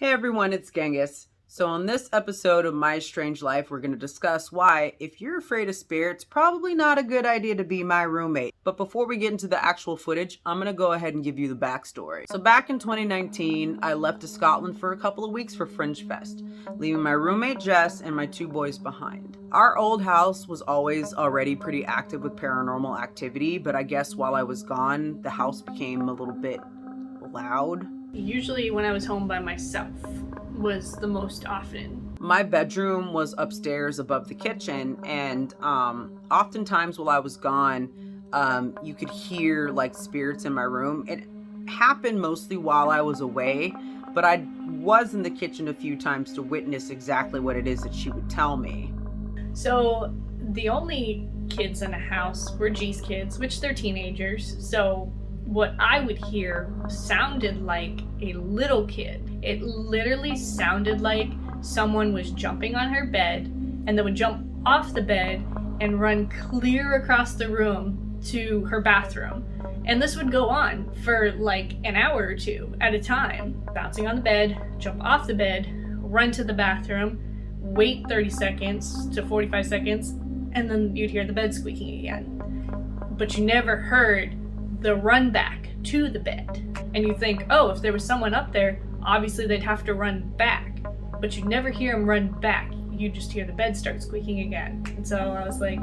Hey everyone, it's Genghis. So on this episode of My Strange Life, we're going to discuss why, if you're afraid of spirits, probably not a good idea to be my roommate. But before we get into the actual footage, I'm going to go ahead and give you the backstory. So back in 2019, I left to Scotland for a couple of weeks for Fringe Fest, leaving my roommate Jess and my two boys behind. Our old house was always already pretty active with paranormal activity, but I guess while I was gone, the house became a little bit loud. Usually when I was home by myself was the most often. My bedroom was upstairs above the kitchen, and oftentimes while I was gone, you could hear like spirits in my room. It happened mostly while I was away, but I was in the kitchen a few times to witness exactly what it is that she would tell me. So the only kids in the house were G's kids, which they're teenagers, so what I would hear sounded like a little kid. It literally sounded like someone was jumping on her bed and then would jump off the bed and run clear across the room to her bathroom. And this would go on for like an hour or two at a time, bouncing on the bed, jump off the bed, run to the bathroom, wait 30 seconds to 45 seconds, and then you'd hear the bed squeaking again. But you never heard the run back to the bed. And you think, oh, if there was someone up there, obviously they'd have to run back. But you never hear them run back. You just hear the bed start squeaking again. And so I was like,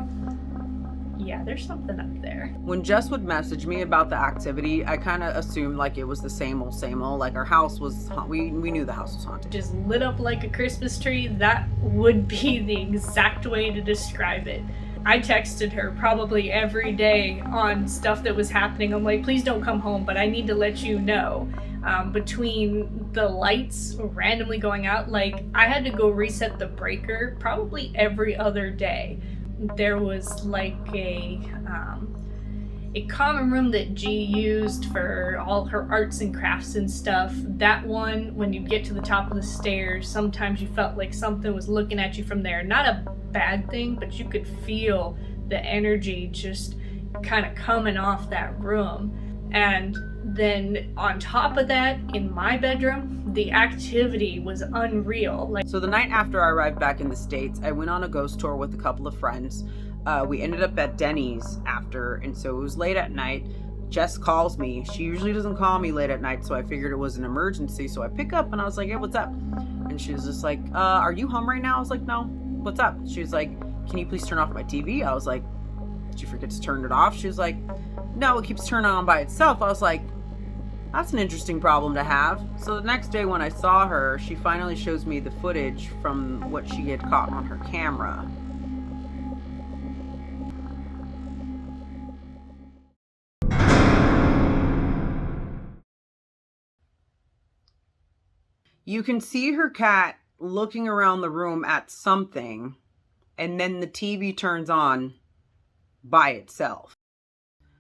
yeah, there's something up there. When Jess would message me about the activity, I kind of assumed like it was the same old. Like our house was, we knew the house was haunted. Just lit up like a Christmas tree. That would be the exact way to describe it. I texted her probably every day on stuff that was happening. I'm like, please don't come home, but I need to let you know. Between the lights randomly going out, like I had to go reset the breaker probably every other day. There was like a common room that G used for all her arts and crafts and stuff. That one, when you get to the top of the stairs, sometimes you felt like something was looking at you from there. Not a bad thing, but you could feel the energy just kind of coming off that room. And then on top of that, in my bedroom, the activity was unreal. So the night after I arrived back in the States, I went on a ghost tour with a couple of friends. We ended up at Denny's after, and so it was late at night. Jess calls me. She usually doesn't call me late at night, so I figured it was an emergency. So I pick up and I was like, hey, what's up? And she was just like, are you home right now? I was like, no. What's up? She was like, can you please turn off my TV? I was like, did you forget to turn it off? She was like, no, it keeps turning on by itself. I was like, that's an interesting problem to have. So the next day when I saw her, she finally shows me the footage from what she had caught on her camera. You can see her cat looking around the room at something, and then the TV turns on by itself.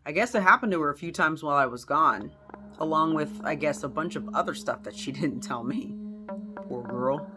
I guess it happened to her a few times while I was gone, along with, I guess, a bunch of other stuff that she didn't tell me. Poor girl.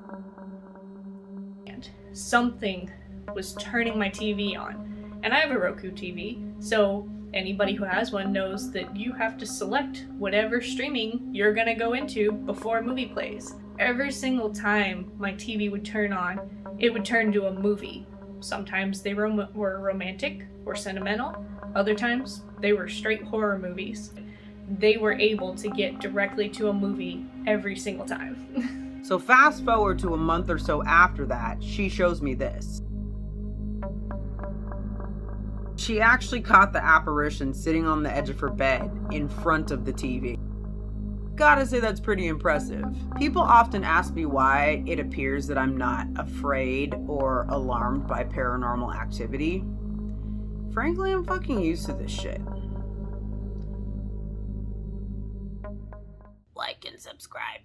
And something was turning my TV on. And I have a Roku TV, so anybody who has one knows that you have to select whatever streaming you're gonna go into before a movie plays. Every single time my TV would turn on, it would turn to a movie. Sometimes they were romantic or sentimental. Other times, they were straight horror movies. They were able to get directly to a movie every single time. So fast forward to a month or so after that, she shows me this. She actually caught the apparition sitting on the edge of her bed in front of the TV. Gotta say that's pretty impressive. People often ask me why it appears that I'm not afraid or alarmed by paranormal activity. Frankly, I'm fucking used to this shit. Like and subscribe.